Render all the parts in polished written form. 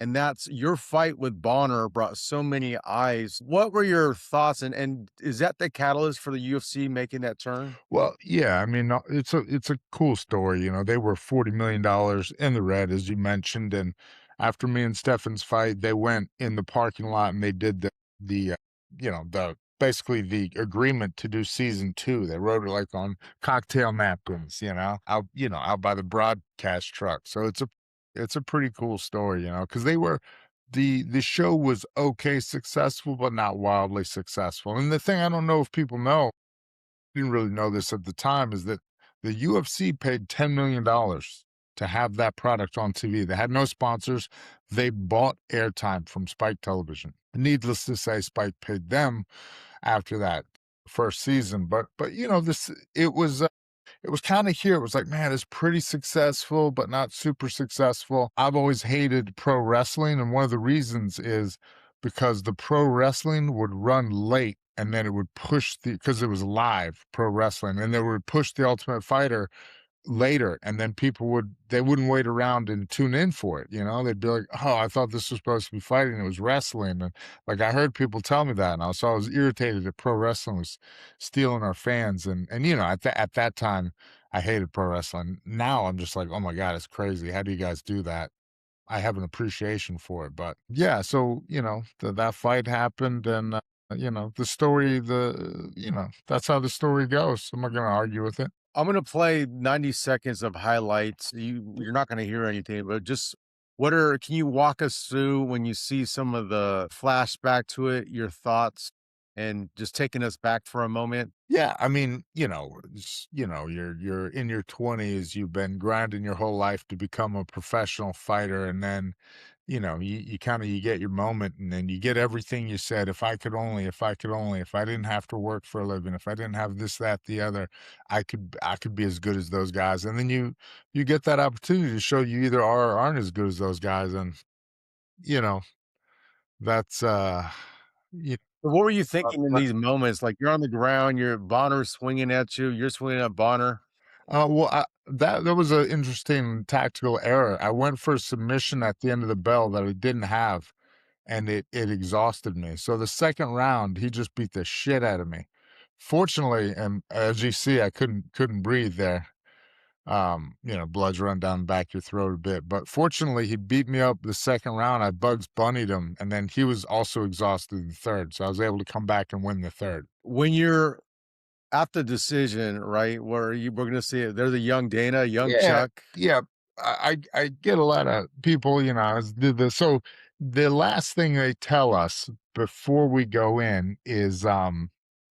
And that's your fight with Bonnar brought so many eyes. What were your thoughts? And is that the catalyst for the UFC making that turn? Well, yeah, I mean, it's a cool story, they were $40 million in the red, as you mentioned, and after me and Stefan's fight, they went in the parking lot and they did the, the basically the agreement to do season 2. They wrote it, like, on cocktail napkins, out by the broadcast truck. So it's a pretty cool story, because they were the show was okay successful, but not wildly successful, and the thing I don't know if people know, didn't really know this at the time, is that the UFC paid $10 million to have that product on TV. They had no sponsors. They bought airtime from Spike Television. Needless to say, Spike paid them after that first season. But this it was kind of here. It was like, man, it's pretty successful, but not super successful. I've always hated pro wrestling. And one of the reasons is because the pro wrestling would run late and then it would push because it was live pro wrestling, and they would push the Ultimate Fighter later, and then they wouldn't wait around and tune in for it. They'd be like, oh, I thought this was supposed to be fighting, it was wrestling. And like, I heard people tell me that, and I was irritated that pro wrestling was stealing our fans. And at that time I hated pro wrestling. Now I'm just like, oh my god, it's crazy, how do you guys do that? I have an appreciation for it. But yeah, so that fight happened, and the story, that's how the story goes. I'm not going to argue with it. I'm gonna play 90 seconds of highlights. You're not gonna hear anything, but just can you walk us through when you see some of the flashback to it, your thoughts, and just taking us back for a moment? Yeah, I mean, you're in your 20s, you've been grinding your whole life to become a professional fighter, and then, you kind of you get your moment, and then you get everything you said. If I could only, if I could only, if I didn't have to work for a living, if I didn't have this, that, the other, I could be as good as those guys. And then you get that opportunity to show you either are or aren't as good as those guys, and you know that's you But what were you know, thinking in these moments? Like, you're on the ground, your Bonner swinging at you, you're swinging at Bonner. Well, that was an interesting tactical error. I went for a submission at the end of the bell that I didn't have, and it exhausted me. So the second round, he just beat the shit out of me. Fortunately, and as you see, I couldn't breathe there. Blood's run down the back of your throat a bit. But fortunately, he beat me up the second round. I Bugs Bunnied him, and then he was also exhausted in the third. So I was able to come back and win the third. When you're at the decision, right, where we're gonna see it, they're the young Dana, young Yeah, Chuck. yeah. I get a lot of people, so the last thing they tell us before we go in is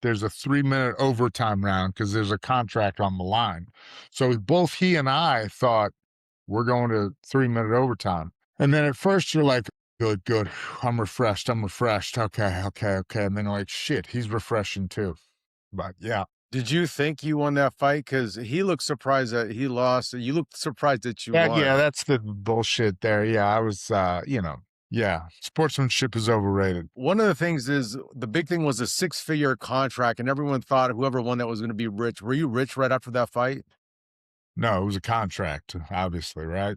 there's a 3-minute overtime round because there's a contract on the line. So both he and I thought we're going to 3-minute overtime. And then at first you're like, good, good. I'm refreshed. I'm refreshed. Okay, okay, okay. And then like, shit, he's refreshing too. But yeah. Did you think you won that fight? Because he looked surprised that he lost, and you looked surprised that you Yeah, won. that's the bullshit there. Yeah, I was, yeah, sportsmanship is overrated. One of the things is the big thing was a six-figure contract, and everyone thought whoever won that was gonna be rich. Were you rich right after that fight? No, it was a contract, obviously, right?